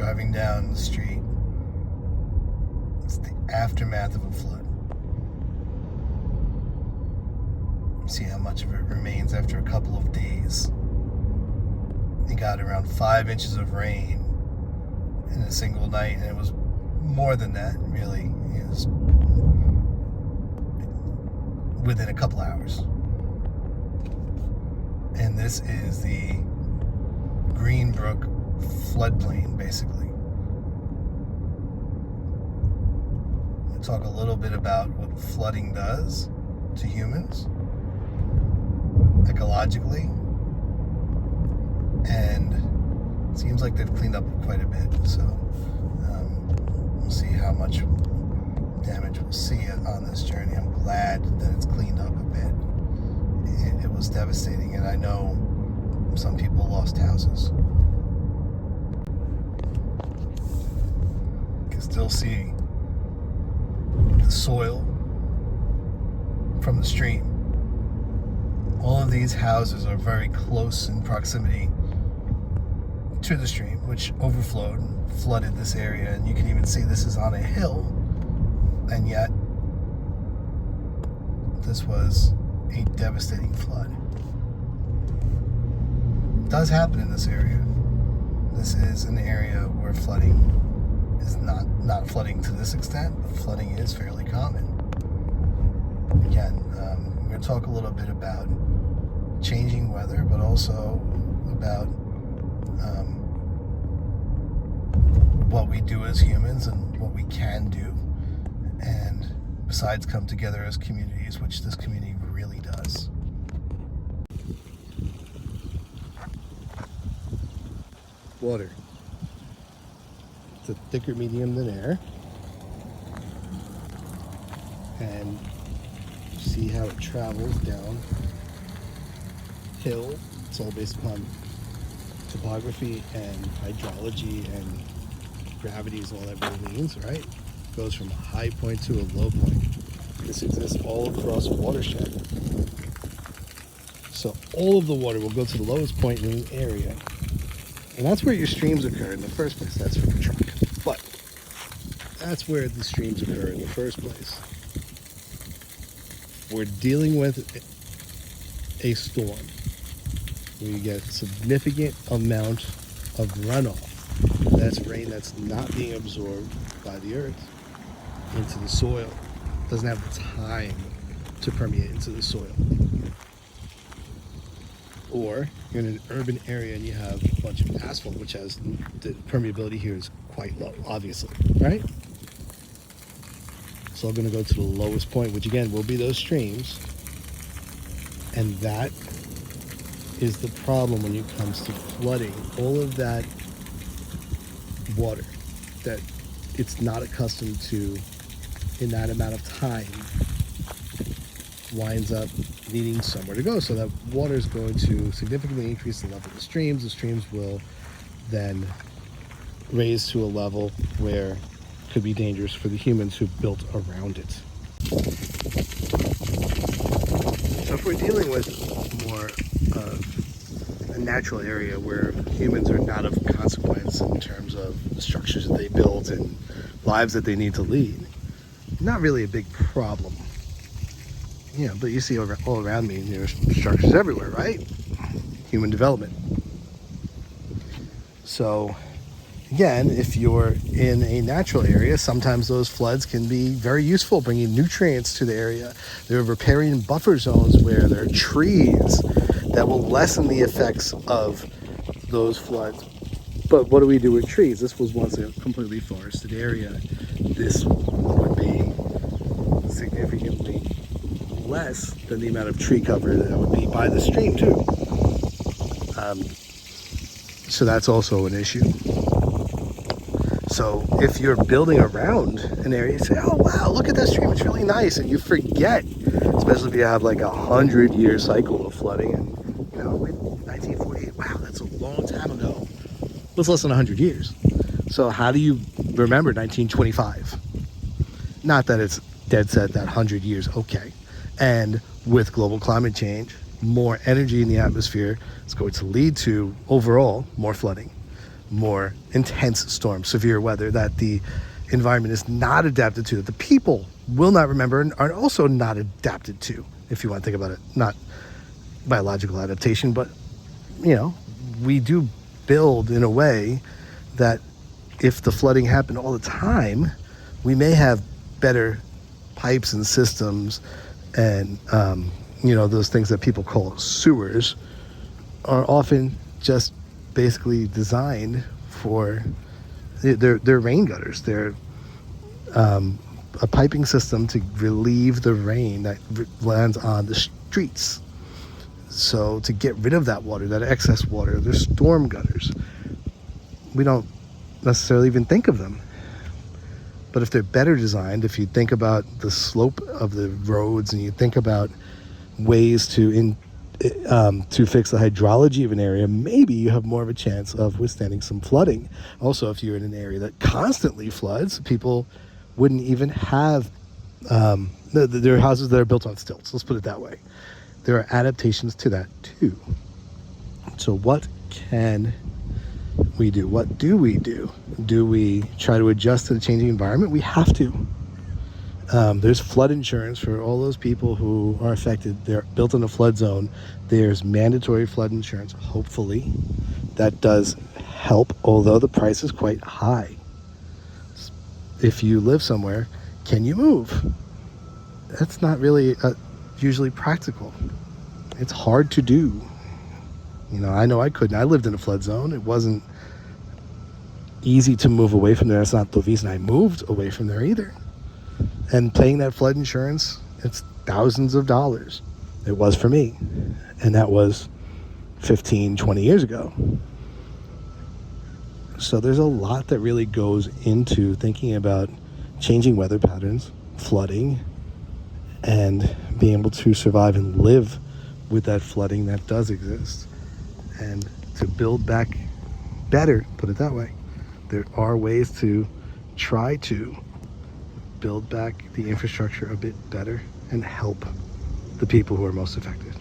driving down the street. It's the aftermath of a flood. See how much of it remains after a couple of days. You got around 5 inches of rain in a single night, and it was more than that, really. It was within a couple hours. And this is the Greenbrook floodplain, basically. We'll talk a little bit about what flooding does to humans, ecologically, and it seems like they've cleaned up quite a bit. So we'll see how much damage we'll see on this journey. I'm glad that it's cleaned up a bit. It was devastating, and I know some people lost houses. You can still see the soil from the stream. All of these houses are very close in proximity to the stream, which overflowed and flooded this area. And you can even see this is on a hill, and yet this was a devastating flood. It does happen in this area. This is an area where flooding is not flooding to this extent, but flooding is fairly common. Again, we're going to talk a little bit about changing weather, but also about what we do as humans and what we can do, and besides come together as communities, which this community really does. Water. It's a thicker medium than air, and see how it travels down hill. It's all based upon topography and hydrology, and gravity is all that really means, right? Goes from a high point to a low point. This exists all across a watershed. So all of the water will go to the lowest point in an area, and that's where your streams occur in the first place. That's from a truck, but that's where the streams occur in the first place. We're dealing with a storm where you get a significant amount of runoff. That's rain that's not being absorbed by the earth into the soil. It doesn't have the time to permeate into the soil. Or you're in an urban area and you have a bunch of asphalt, which has the permeability here is quite low, obviously, right? It's all going to go to the lowest point, which again will be those streams. And that is the problem when it comes to flooding. All of that water that it's not accustomed to in that amount of time winds up needing somewhere to go. So that water is going to significantly increase the level of the streams. The streams will then raise to a level where it could be dangerous for the humans who built around it. So if we're dealing with more of a natural area where humans are not of consequence in terms of the structures that they build and lives that they need to lead, not really a big problem. Yeah, but you see all around me, there's structures everywhere, right? Human development. So again, if you're in a natural area, sometimes those floods can be very useful, bringing nutrients to the area. There are riparian buffer zones where there are trees that will lessen the effects of those floods. But what do we do with trees? This was once a completely forested area. This would be significantly less than the amount of tree cover that would be by the stream too. So that's also an issue. So if you're building around an area, you say, oh wow, look at that stream, it's really nice, and you forget, especially if you have like 100-year cycle of flooding, and 1948, wow, that's a long time ago. It's less than 100 years. So how do you remember 1925? Not that it's dead set that 100 years, okay. And with global climate change, more energy in the atmosphere is going to lead to overall more flooding. more intense storms, severe weather that the environment is not adapted to, that the people will not remember and are also not adapted to, if you want to think about it. Not biological adaptation, but, we do build in a way that if the flooding happened all the time, we may have better pipes and systems and, those things that people call sewers are often just basically designed for, they're rain gutters. They're a piping system to relieve the rain that lands on the streets. So to get rid of that water, that excess water, they're storm gutters. We don't necessarily even think of them. But if they're better designed, if you think about the slope of the roads and you think about ways to fix the hydrology of an area, maybe you have more of a chance of withstanding some flooding. Also, if you're in an area that constantly floods, people wouldn't even have there are houses that are built on stilts. Let's put it that way. There are adaptations to that too. So what can we do? What do we do? Do we try to adjust to the changing environment? We have to. There's flood insurance for all those people who are affected. They're built in a flood zone. There's mandatory flood insurance. Hopefully that does help, although the price is quite high. If you live somewhere, can you move? That's not really usually practical. It's hard to do. I know I couldn't. I lived in a flood zone. It wasn't easy to move away from there. That's not the reason I moved away from there either. And paying that flood insurance, it's thousands of dollars. It was for me. And that was 15, 20 years ago. So there's a lot that really goes into thinking about changing weather patterns, flooding, and being able to survive and live with that flooding that does exist. And to build back better, put it that way. There are ways to try to build back the infrastructure a bit better and help the people who are most affected.